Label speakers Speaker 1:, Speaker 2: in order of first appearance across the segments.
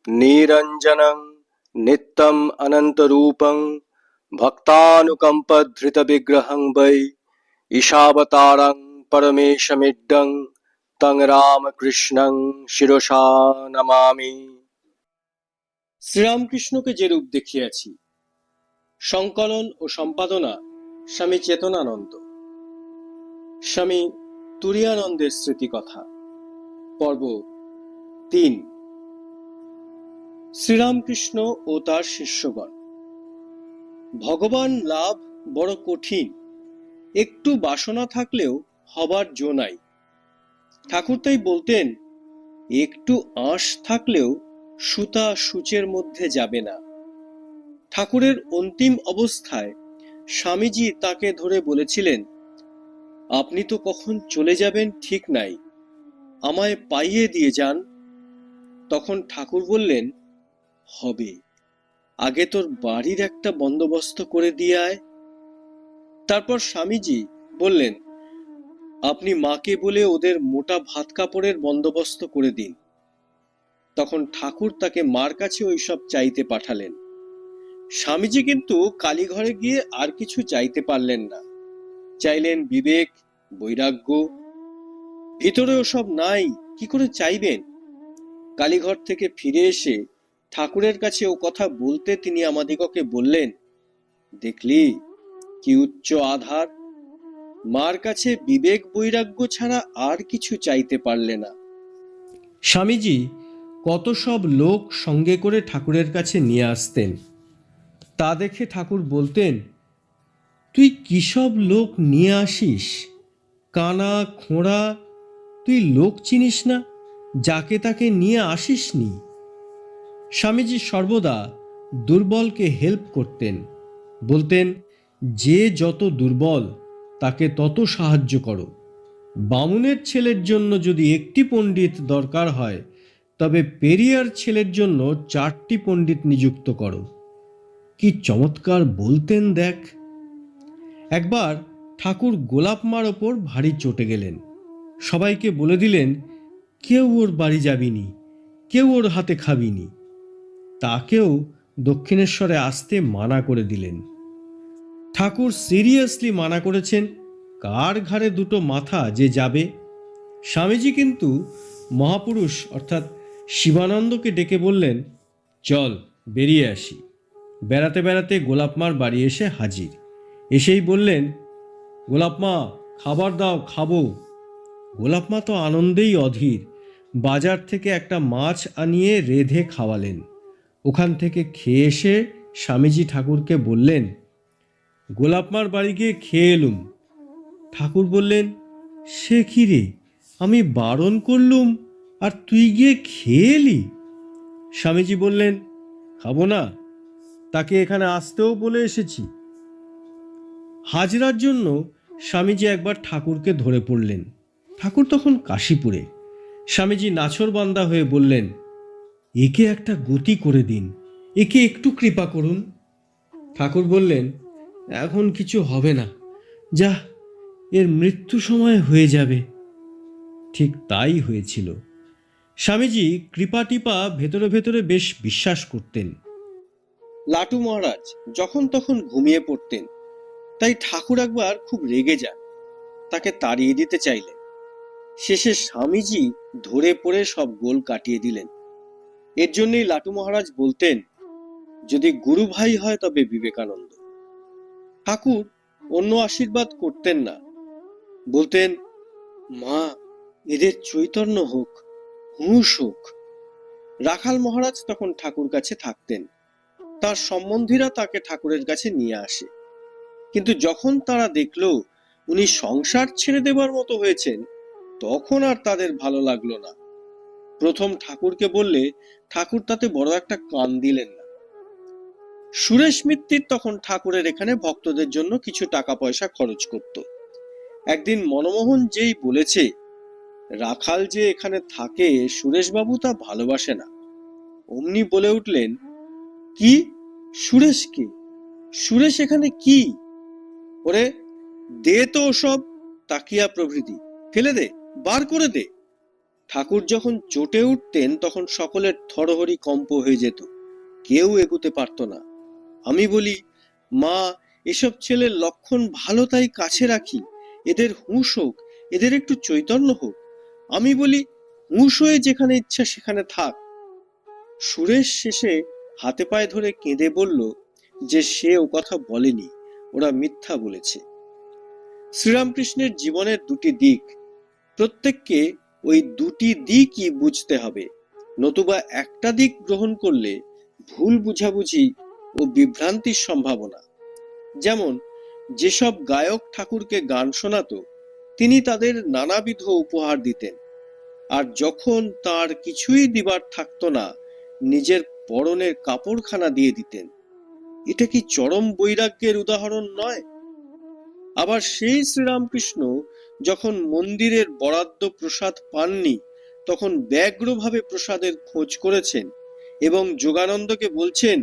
Speaker 1: নিরঞ্জনং নিত্যম অনন্তরূপং ভক্তানুকম্পধৃতবিগ্রহং বৈ ঈশাবতারং পরমেশমিড্ডং তং রামকৃষ্ণং শিরসা নমামি। শ্রীরামকৃষ্ণকে যে রূপ দেখিয়াছি। সংকলন ও সম্পাদনা স্বামী চেতনানন্দ। স্বামী তুরীয়ানন্দের স্মৃতিকথা, পর্ব ৩। শ্রীরামকৃষ্ণ ও তার শিষ্যগণ। ভগবান লাভ বড় কঠিন, একটু বাসনা থাকলেও হবার জো নাই। ঠাকুর তাই বলতেন, একটু আঁশ থাকলেও সুতা সূচের মধ্যে যাবে না। ঠাকুরের অন্তিম অবস্থায় স্বামীজি তাকে ধরে বলেছিলেন, আপনি তো কখন চলে যাবেন ঠিক নাই, আমায় পাইয়ে দিয়ে যান। তখন ঠাকুর বললেন, হবে, আগে তোর বাড়ির একটা বন্দোবস্ত করে দিয়ে আয়। তারপর স্বামীজি বললেন, আপনি মাকে বলে ওদের মোটা ভাত কাপড়ের বন্দোবস্ত করে দিন। তখন ঠাকুর তাকে মার কাছে ওইসব চাইতে পাঠালেন। স্বামীজি কিন্তু কালীঘরে গিয়ে আর কিছু চাইতে পারলেন না। চাইলেন বিবেক, বৈরাগ্য। ভিতরে ওসব নাই, কি করে চাইবেন? কালীঘর থেকে ফিরে এসে ঠাকুরের কাছে ও কথা বলতে তিনি আমাদিগকে বললেন, দেখলি কি উচ্চ আধার। মার কাছে বিবেক বৈরাগ্য ছাড়া আর কিছু চাইতে পারলে না। স্বামীজি কত সব লোক সঙ্গে করে ঠাকুরের কাছে নিয়ে আসতেন। তা দেখে ঠাকুর বলতেন, তুই কি সব লোক নিয়ে আসিস? কানা খোঁড়া, তুই লোক চিনিস না, যাকে তাকে নিয়ে আসিস নি। স্বামীজি সর্বদা দুর্বলকে হেল্প করতেন। বলতেন, যে যত দুর্বল তাকে তত সাহায্য করো। বামুনের ছেলের জন্য যদি একটি পণ্ডিত দরকার হয়, তবে পেরিয়ার ছেলের জন্য 4টি পণ্ডিত নিযুক্ত করো। কি চমৎকার বলতেন দেখ। একবার ঠাকুর গোলাপমার ওপর ভারী চটে গেলেন। সবাইকে বলে দিলেন, কেউ ওর বাড়ি যাবিনি, কেউ ওর হাতে খাবিনি। তাকেও দক্ষিণেশ্বরে আসতে মানা করে দিলেন। ঠাকুর সিরিয়াসলি মানা করেছেন, কার ঘাড়ে দুটো মাথা যে যাবে। স্বামীজি কিন্তু মহাপুরুষ অর্থাৎ শিবানন্দকে ডেকে বললেন, চল বেরিয়ে আসি। বেড়াতে বেড়াতে গোলাপমার বাড়ি এসে হাজির। এসেই বললেন, গোলাপমা খাবার দাও, খাবো। গোলাপমা তো আনন্দেই অধীর। বাজার থেকে একটা মাছ আনিয়ে রেঁধে খাওয়ালেন। ওখান থেকে খেয়ে এসে স্বামীজি ঠাকুরকে বললেন, গোলাপমার বাড়ি গিয়ে খেয়ে এলুম। ঠাকুর বললেন, সে কি রে, আমি বারণ করলুম আর তুই গিয়ে খেয়ে এলি? স্বামীজি বললেন, খাবো না? তাকে এখানে আসতেও বলে এসেছি। হাজরার জন্য স্বামীজি একবার ঠাকুরকে ধরে পড়লেন। ঠাকুর তখন কাশীপুরে। স্বামীজি নাছোড়বান্দা হয়ে বললেন, একে একটা গতি করে দিন, একে একটু কৃপা করুন। ঠাকুর বললেন, এখন কিছু হবে না, যা, এর মৃত্যু সময় হয়ে যাবে। ঠিক তাই হয়েছিল। স্বামীজি কৃপা টিপা ভেতরে ভেতরে বেশ বিশ্বাস করতেন। লাটু মহারাজ যখন তখন ঘুমিয়ে পড়তেন, তাই ঠাকুর একবার খুব রেগে যান। তাকে তাড়িয়ে দিতে চাইলেন। শেষে স্বামীজি ধরে পড়ে সব গোল কাটিয়ে দিলেন। এর জন্যই লাটু মহারাজ বলতেন, যদি গুরু ভাই হয় তবে বিবেকানন্দ। ঠাকুর অন্য আশীর্বাদ করতেন না। বলতেন, মা, এদের চৈতন্য হোক, হুঁশ হোক। রাখাল মহারাজ তখন ঠাকুর কাছে থাকতেন। তার সম্বন্ধীরা তাকে ঠাকুরের কাছে নিয়ে আসে। কিন্তু যখন তারা দেখল উনি সংসার ছেড়ে দেবার মতো হয়েছেন, তখন আর তাদের ভালো লাগলো না। প্রথম ঠাকুরকে বললে ঠাকুর তাতে বড় একটা কান দিলেন না। সুরেশ মিত্তির তখন ঠাকুরের এখানে ভক্তদের জন্য কিছু টাকা পয়সা খরচ করত। একদিন মনমোহন যেই বলেছে, রাখাল যে এখানে থাকে সুরেশবাবু তা ভালোবাসে না, অমনি বলে উঠলেন, কি, সুরেশ কে? সুরেশ এখানে কি? ওরে দে তো ওসব তাকিয়া প্রভৃতি, ফেলে দে, বার করে দে। ঠাকুর যখন চটে উঠতেন তখন সকলের থরহরি কম্প হয়ে যেত, কেউ এগুতে পারত না। আমি বলি, মা, এসব ছেলের লক্ষণ ভালো, তাই কাছে রাখি, এদের হুঁশ হোক, এদের একটু চৈতন্য হোক। আমি বলি, হুঁশ হয়ে যেখানে ইচ্ছা সেখানে থাক। সুরেশ শেষে হাতে পায়ে ধরে কেঁদে বলল যে সে ও কথা বলেনি, ওরা মিথ্যা বলেছে। শ্রীরামকৃষ্ণের জীবনের দুটি দিক, প্রত্যেককে ওই দুটি দিকই বুঝতে হবে, নতুবা একটা দিক গ্রহণ করলে ভুল বুঝাবুঝি ও বিভ্রান্তির সম্ভাবনা। যেমন যেসব গায়ক ঠাকুরকে গান শোনাতো, তিনি তাদের নানাবিধ উপহার দিতেন, আর যখন তার কিছুই দিবার থাকতো না, নিজের পরনের কাপড়খানা দিয়ে দিতেন। এটা কি চরম বৈরাগ্যের উদাহরণ নয়? আবার সেই শ্রীরামকৃষ্ণ যখন মন্দিরের বরাদ্দ প্রসাদ পাননি, তখন ব্যগ্রভাবে প্রসাদের খোঁজ করেছেন এবং যোগানন্দকে বলছেন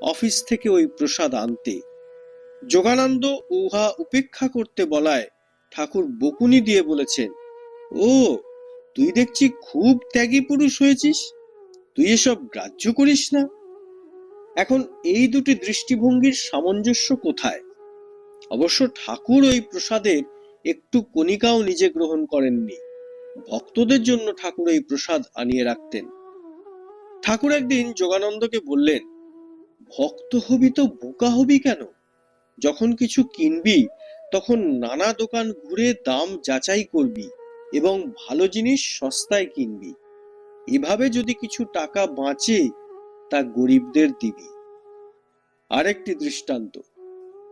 Speaker 1: অফিস থেকে ওই প্রসাদ আনতে। যোগানন্দ উহা উপেক্ষা করতে বলায় ঠাকুর বকুনি দিয়ে বলেছেন, ও, তুই দেখছি খুব ত্যাগী পুরুষ হয়েছিস, তুই এসব গ্রাহ্য করিস না। এখন এই দুটি দৃষ্টিভঙ্গির সামঞ্জস্য কোথায়? অবশ্য ঠাকুর ওই প্রসাদের একটু কণিকাও নিজে গ্রহণ করেননি, ভক্তদের জন্য ঠাকুর এই প্রসাদ আনিয়ে রাখতেন। ঠাকুর একদিন যোগানন্দকে বললেন, ভক্ত হবি তো বোকা হবি কেন? যখন কিছু কিনবি তখন নানা দোকান ঘুরে দাম যাচাই করবি এবং ভালো জিনিস সস্তায় কিনবি। এভাবে যদি কিছু টাকা বাঁচে তা গরিবদের দিবি। আরেকটি দৃষ্টান্ত,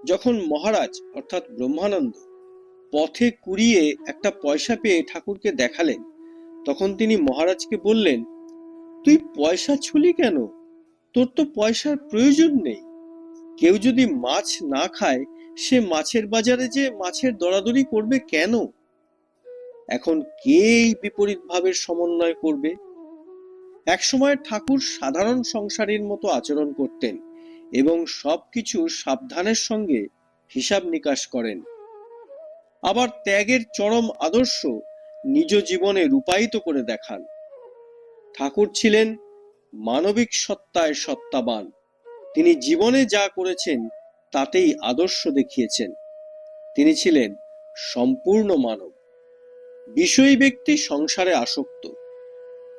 Speaker 1: যখন মহারাজ অর্থাৎ ব্রহ্মানন্দ পথে কুড়িয়ে একটা পয়সা পেয়ে ঠাকুরকে দেখালেন, তখন তিনি মহারাজকে বললেন, তুই পয়সা ছুলি কেন? তোর তো পয়সার প্রয়োজন নেই। কেউ যদি মাছ না খায়, সে মাছের বাজারে যে মাছের দরাদরি করবে কেন? এখন কে এই বিপরীত ভাবের সমন্বয় করবে? একসময় ঠাকুর সাধারণ সংসারীর মতো আচরণ করতেন এবং সবকিছু সাবধানের সঙ্গে হিসাব নিকাশ করেন। আবার ত্যাগের চরম আদর্শ নিজ জীবনে রূপায়িত করে দেখান। ঠাকুর ছিলেন মানবিক সত্তায় সত্তাবান। তিনি জীবনে যা করেছেন তাতেই আদর্শ দেখিয়েছেন। তিনি ছিলেন সম্পূর্ণ মানব। বিষয়ী ব্যক্তি সংসারে আসক্ত।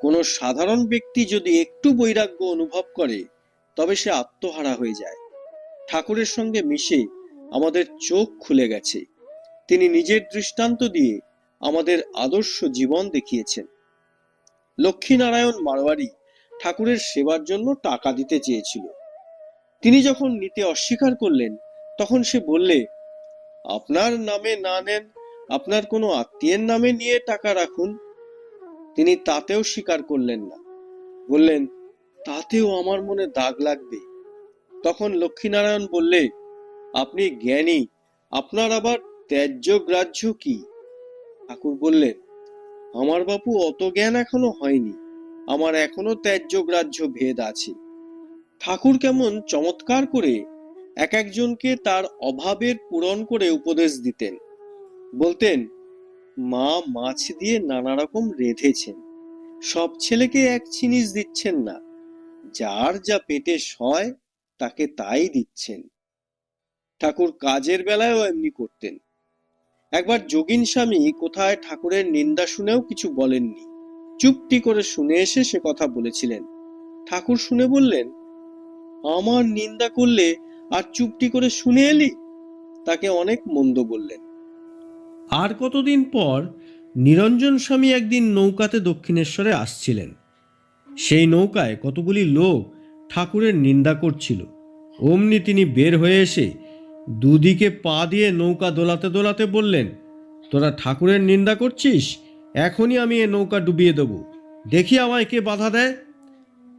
Speaker 1: কোনো সাধারণ ব্যক্তি যদি একটু বৈরাগ্য অনুভব করে, তবে সে আত্মহারা হয়ে যায়। ঠাকুরের সঙ্গে মিশে আমাদের চোখ খুলে গেছে। তিনি নিজের দৃষ্টান্ত দিয়ে আমাদের আদর্শ জীবন দেখিয়েছেন। লক্ষ্মীনারায়ণ মারোয়ারি ঠাকুরের সেবার জন্য টাকা দিতে চেয়েছিল। তিনি যখন নিতে অস্বীকার করলেন, তখন সে বললে, আপনার নামে না নেন, আপনার কোনো আত্মীয়ের নামে নিয়ে টাকা রাখুন। তিনি তাতেও স্বীকার করলেন না, বললেন, তাতেও আমার মনে দাগ লাগবে। তখন লক্ষ্মীনারায়ণ বললে, আপনি জ্ঞানী, আপনার আবার ত্যায্য গ্রাহ্য কি? ঠাকুর বললেন, আমার বাপু অত জ্ঞান এখনো হয়নি, আমার এখনো ত্যায্য গ্রাহ্য ভেদ আছে। ঠাকুর কেমন চমৎকার করে এক একজনকে তার অভাবের পূরণ করে উপদেশ দিতেন। বলতেন, মা মাছ দিয়ে নানা রকম রেঁধেছেন, সব ছেলেকে এক জিনিস দিচ্ছেন না, যার যা পেটে সয় তাকে তাই দিচ্ছেন। ঠাকুর কাজের বেলায়ও এমনি করতেন। একবার যোগিন স্বামী কোথায় ঠাকুরের নিন্দা শুনেও কিছু বলেননি, চুপটি করে শুনে এসে সে কথা বলেছিলেন। ঠাকুর শুনে বললেন, আমার নিন্দা করলে আর চুপটি করে শুনে এলি? তাকে অনেক মন্দ বললেন। আর কতদিন পর নিরঞ্জন স্বামী একদিন নৌকাতে দক্ষিণেশ্বরে আসছিলেন। সেই নৌকায় কতগুলি লোক ঠাকুরের নিন্দা করছিল। অমনি তিনি বের হয়ে এসে দুদিকে পা দিয়ে নৌকা দোলাতে দোলাতে বললেন, তোরা ঠাকুরের নিন্দা করছিস, এখনই আমি এ নৌকা ডুবিয়ে দেব, দেখি আমায় কে বাধা দেয়।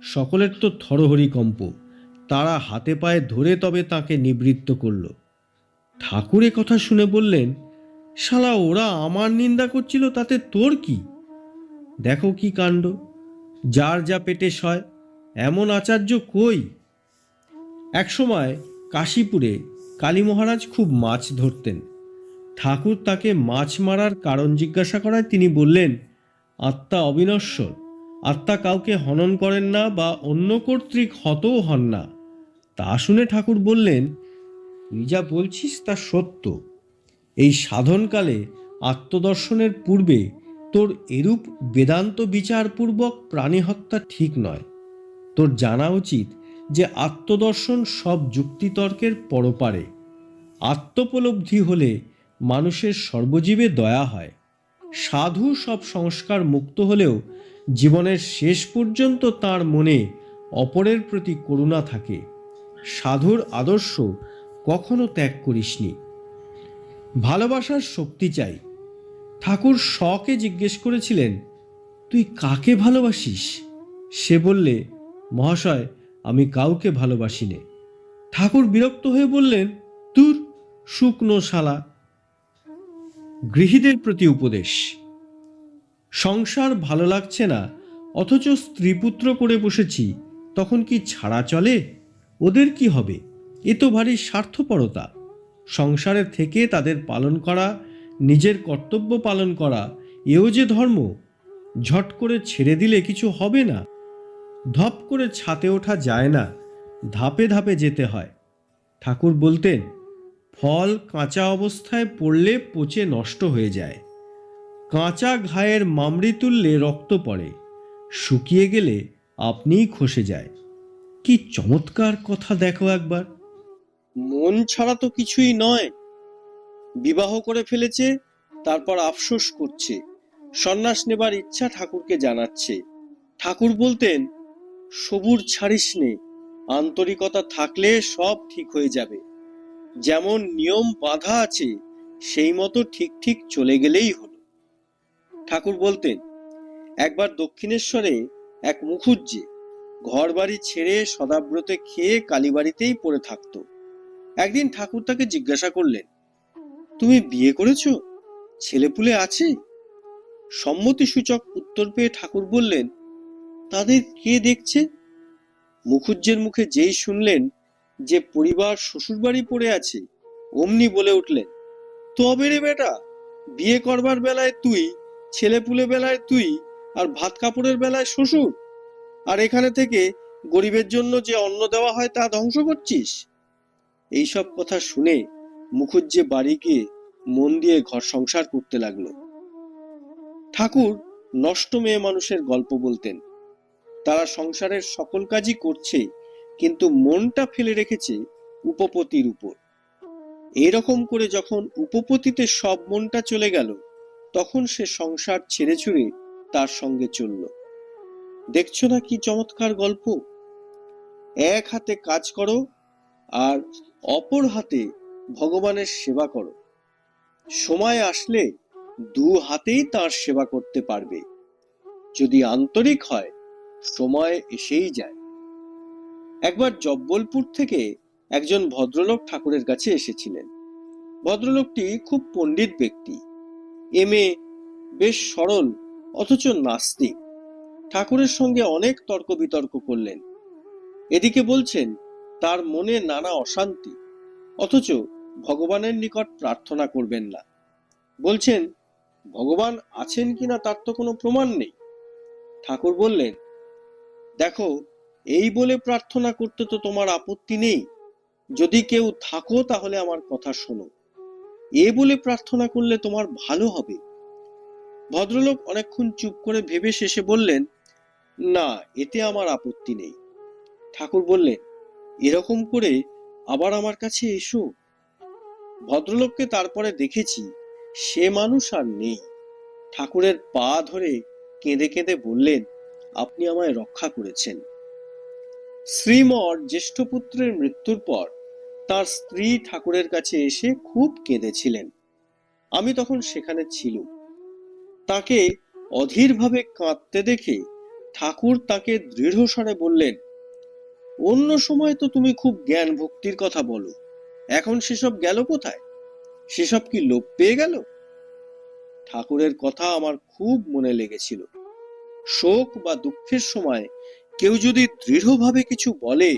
Speaker 1: সকলের তো থরহরি কম্প, তারা হাতে পায়ে ধরে তবে তাকে নিবৃত্ত করল। ঠাকুর এ কথা শুনে বললেন, শালা, ওরা আমার নিন্দা করছিল, তাতে তোর কি? দেখো কি কাণ্ড, যার যা পেটে সয়, এমন আচার্য কই? একসময় কাশীপুরে কালী মহারাজ খুব মাছ ধরতেন। ঠাকুর তাকে মাছ মারার কারণ জিজ্ঞাসা করায় তিনি বললেন, আত্মা অবিনশ্বর, আত্মা কাউকে হনন করেন না বা অন্য কর্তৃক হতও হন না। তা শুনে ঠাকুর বললেন, তুই যা বলছিস তা সত্য। এই সাধনকালে আত্মদর্শনের পূর্বে তোর এরূপ বেদান্ত বিচারপূর্বক প্রাণী হত্যা ঠিক নয়। তোর জানা উচিত যে আত্মদর্শন সব যুক্তিতর্কের পরপারে। আত্মোপলব্ধি হলে মানুষের সর্বজীবে দয়া হয়। সাধু সব সংস্কার মুক্ত হলেও জীবনের শেষ পর্যন্ত তার মনে অপরের প্রতি করুণা থাকে। সাধুর আদর্শ কখনো ত্যাগ করিসনি। ভালোবাসার শক্তি চাই। ঠাকুর শকে জিজ্ঞেস করেছিলেন, তুই কাকে ভালোবাসিস? সে বললে, মহাশয়, আমি কাউকে ভালোবাসি নে। ঠাকুর বিরক্ত হয়ে বললেন, তুর শুকনো শালা। গৃহীদের প্রতি উপদেশ। সংসার ভালো লাগছে না, অথচ স্ত্রীপুত্র করে বসেছি, তখন কি ছাড়া চলে? ওদের কি হবে? এ তো ভারী স্বার্থপরতা। সংসারে থেকে তাদের পালন করা, নিজের কর্তব্য পালন করা, এও যে ধর্ম। ঝট করে ছেড়ে দিলে কিছু হবে না। ধপ করে ছাতে ওঠা যায় না, ধাপে ধাপে যেতে হয়। ঠাকুর বলতেন, ফল কাঁচা অবস্থায় পড়লে পচে নষ্ট হয়ে যায়। কাঁচা ঘায়ের মামড়ি তুললে রক্ত পড়ে, শুকিয়ে গেলে আপনিই খসে যায়। কি চমৎকার কথা দেখো একবার। মন ছাড়া তো কিছুই নয়। বিবাহ করে ফেলেছে, তারপর আফসোস করছে, সন্ন্যাস নেবার ইচ্ছা ঠাকুরকে জানাচ্ছে। ঠাকুর বলতেন, সবুর ছাড়িস নে, আন্তরিকতা থাকলে সব ঠিক হয়ে যাবে। যেমন নিয়ম বাঁধা আছে সেই মতো ঠিক ঠিক চলে গেলেই হলো। ঠাকুর বলতেন, একবার দক্ষিণেশ্বরে এক মুখুজ্জে ঘর বাড়ি ছেড়ে সদাব্রতে খেয়ে কালীবাড়িতেই পড়ে থাকতো। একদিন ঠাকুর তাকে জিজ্ঞাসা করলেন, তুমি বিয়ে করেছো? ছেলেপুলে আছে? সম্মতিসূচক উত্তর পেয়ে ঠাকুর বললেন, তাদের কে দেখছে? মুখুজ্জের মুখে যেই শুনলেন যে পরিবার শ্বশুরবাড়ি পড়ে আছে, অমনি বলে উঠলেন, তবে রে বেটা, বিয়ে করবার বেলায় তুই, ছেলেপুলে বেলায় তুই, আর ভাত কাপড়ের বেলায় শ্বশুর, আর এখানে থেকে গরিবের জন্য যে অন্ন দেওয়া হয় তা ধ্বংস করছিস। এইসব কথা শুনে মুখুজ্জে বাড়ি গিয়ে মন দিয়ে ঘর সংসার করতে লাগলো। ঠাকুর নষ্ট মেয়ে মানুষের গল্প বলতেন। তারা সংসারের সকল কাজই করছে, কিন্তু মনটা ফেলে রেখেছে উপপতির উপর। এরকম করে যখন উপপতিতে সব মনটা চলে গেল, তখন সে সংসার ছেড়ে ছুড়ে তার সঙ্গে চলল। দেখছো না কি চমৎকার গল্প? এক হাতে কাজ করো আর অপর হাতে ভগবানের সেবা করো। সময় আসলে দু হাতেই তার সেবা করতে পারবে। যদি আন্তরিক হয়, সময় এসেই যায়। একবার জব্বলপুর থেকে একজন ভদ্রলোক ঠাকুরের কাছে এসেছিলেন। ভদ্রলোকটি খুব পণ্ডিত ব্যক্তি, এমএ, বেশ সরল, অথচ নাস্তিক। ঠাকুরের সঙ্গে অনেক তর্ক বিতর্ক করলেন। এদিকে বলছেন তার মনে নানা অশান্তি, অথচ ভগবানের নিকট প্রার্থনা করবেন না। বলছেন, ভগবান আছেন কিনা তার তো কোনো প্রমাণ নেই। ঠাকুর বললেন, দেখো, এই বলে প্রার্থনা করতে তো তোমার আপত্তি নেই। যদি কেউ থাকো তাহলে আমার কথা শোনো। এ বলে প্রার্থনা করলে তোমার ভালো হবে। ভদ্রলোক অনেকক্ষণ চুপ করে ভেবে শেষে বললেন, না, এতে আমার আপত্তি নেই। ঠাকুর বললেন, এরকম করে আবার আমার কাছে এসো। ভদ্রলোককে তারপরে দেখেছি, সে মানুষ আর নেই। ঠাকুরের পা ধরে কেঁদে কেঁদে বললেন, আপনি আমায় রক্ষা করেছেন। শ্রীমর জ্যেষ্ঠ পুত্রের মৃত্যুর পর তার স্ত্রী ঠাকুরের কাছে এসে খুব কেঁদেছিলেন। আমি তখন সেখানে ছিলুম। তাকে অধীরভাবে কাঁদতে দেখে ঠাকুর তাকে দৃঢ় স্বরে বললেন, অন্য সময় তো তুমি খুব জ্ঞান ভক্তির কথা বলো, এখন সেসব গেল কোথায়? সেসব কি লোপ পেয়ে গেল? ঠাকুরের কথা আমার খুব মনে লেগেছিল। শোক বা দুঃখের সময় কেউ যদি দৃঢ়ভাবে কিছু বলে,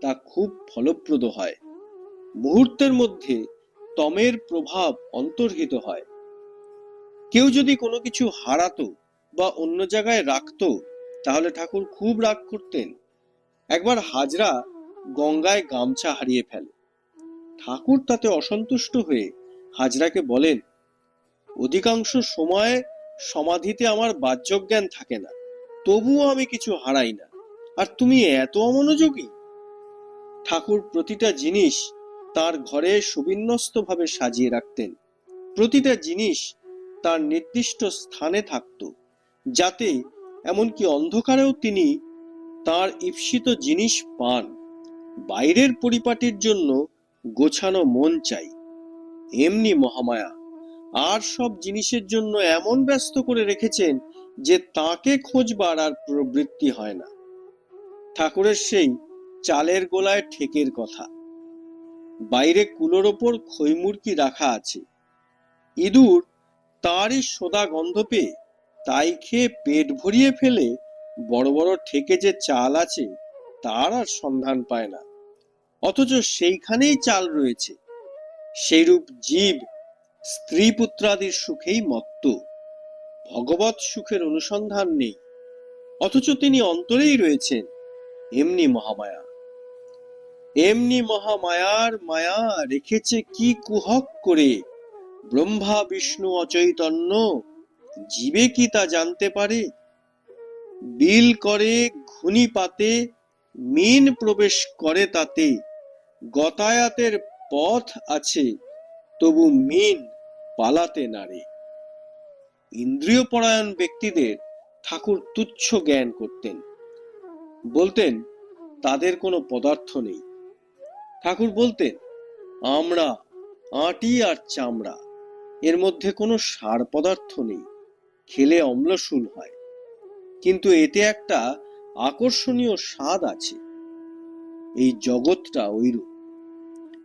Speaker 1: তা খুব ফলপ্রদ হয়। মুহূর্তের মধ্যে তমের প্রভাব অন্তর্হিত হয়। কেউ যদি কোনো কিছু হারাতো বা অন্য জায়গায় রাখতো তাহলে ঠাকুর খুব রাগ করতেন। একবার হাজরা গঙ্গায় গামছা হারিয়ে ফেলে। ঠাকুর তাতে অসন্তুষ্ট হয়ে হাজরাকে বলেন, অধিকাংশ সময় সমাধিতে আমার বাহ্যজ্ঞান থাকে না, তবুও আমি কিছু হারাই না, আর তুমি এত অমনোযোগী। ঠাকুর প্রতিটা জিনিস তার ঘরে সুবিন্যস্তভাবে সাজিয়ে রাখতেন। প্রতিটা জিনিস তার নির্দিষ্ট স্থানে থাকত, যাতে এমনকি অন্ধকারেও তিনি তার ঈপ্সিত জিনিস পান। বাইরের পরিপাটির জন্য গোছানো মন চাই, এমনি মহামায়া আর সব জিনিসের জন্য এমন ব্যস্ত করে রেখেছেন যে তাকে খোঁজবার আর প্রবৃত্তি হয় না। ঠাকুরের সেই চালের গোলায় ঠেকের কথা। বাইরে কুলোর ওপর খৈমুরকি রাখা আছে। ইঁদুর তারই সোদা গন্ধ পেয়ে তাই খেয়ে পেট ভরিয়ে ফেলে বড় বড় ঠেকে যে চাল আছে তার আর সন্ধান পায় না, অথচ সেইখানেই চাল রয়েছে। সেইরূপ জীব স্ত্রী পুত্রাদির সুখেই মত্ত, ভগবৎ সুখের অনুসন্ধান নেই, অথচ তিনি অন্তরেই রয়েছেন। এমনি মহামায়া, এমনি মহামায়ার মায়া রেখেছে কি কুহক করে। ব্রহ্মা বিষ্ণু অচৈতন্য, জীবে কি তা জানতে পারে। বিল করে ঘুনি পাতে, মিন প্রবেশ করে তাতে। গতায়াতের পথ আছে, তবু মিন পালাতে নারে। ইন্দ্রিয় পরায়ণ ব্যক্তিদের ঠাকুর তুচ্ছ জ্ঞান করতেন। বলতেন তাদের কোনো পদার্থ নেই। ঠাকুর বলতেন, আমরা আঁটি আর চামড়া, এর মধ্যে কোনো সার পদার্থ নেই, খেলে অম্লশূল হয়, কিন্তু এতে একটা আকর্ষণীয় স্বাদ আছে। এই জগৎটা ঐরূপ।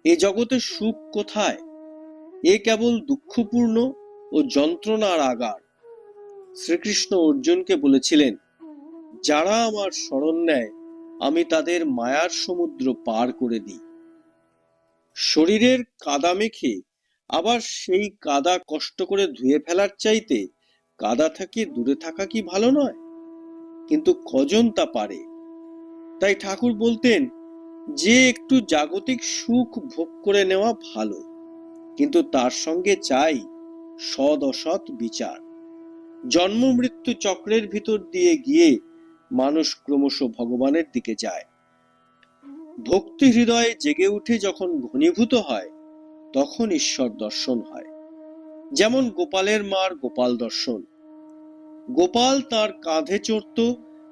Speaker 1: এ জগতে সুখ কোথায়? এ কেবল দুঃখপূর্ণ ও যন্ত্রণার আগার। শ্রীকৃষ্ণ অর্জুনকে বলেছিলেন, যারা আমার শরণ নেয় আমি তাদের মায়ার সমুদ্র পার করে দিই। শরীরের কাদা মেখে আবার সেই কাদা কষ্ট করে ধুয়ে ফেলার চাইতে কাদা থেকে দূরে থাকা কি ভালো নয়? কিন্তু কজন তা পারে? তাই ঠাকুর বলতেন যে একটু জাগতিক সুখ ভোগ করে নেওয়া ভালো, কিন্তু তার সঙ্গে চাই সৎ অসৎ বিচার। জন্ম মৃত্যু চক্রের ভিতর দিয়ে গিয়ে মানুষ ক্রমশ ভগবানের দিকে যায়। ভক্তি হৃদয়ে জেগে উঠে যখন ঘনীভূত হয়, তখন ঈশ্বর দর্শন হয়। যেমন গোপালের মার গোপাল দর্শন। গোপাল তার কাঁধে চড়ত,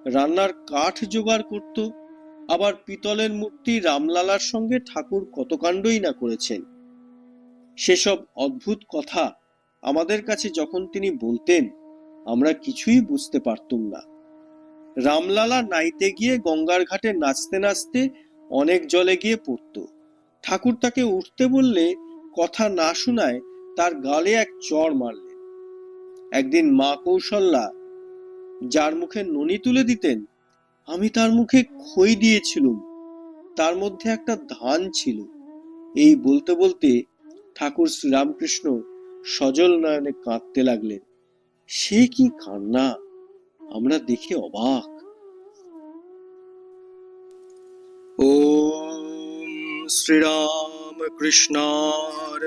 Speaker 1: রান্নার কাঠ জোগাড় করত, আবার পিতলের মূর্তি রামলালার সঙ্গে ঠাকুর কত কাণ্ডই না করেছেন। সেসব অদ্ভুত কথা আমাদের কাছে যখন তিনি বলতেন, আমরা কিছুই বুঝতে পারতুম না। রামলালা নাইতে গিয়ে গঙ্গার ঘাটে নাচতে নাচতে অনেক জলে গিয়ে পড়ত। ঠাকুর তাকে উঠতে বললে কথা না শোনায় তার গালে এক চড় মারলেন। একদিন মা কৌশল্যা যার মুখে ননি তুলে দিতেন, আমি তার মুখে খই দিয়েছিলুম, তার মধ্যে একটা ধান ছিল। এই বলতে বলতে ঠাকুর শ্রীরামকৃষ্ণ সজল নয়নে কাঁদতে লাগলেন। সে কি কান্না, আমরা দেখে অবাক। ওম শ্রীরাম কৃষ্ণার্পণমস্তু।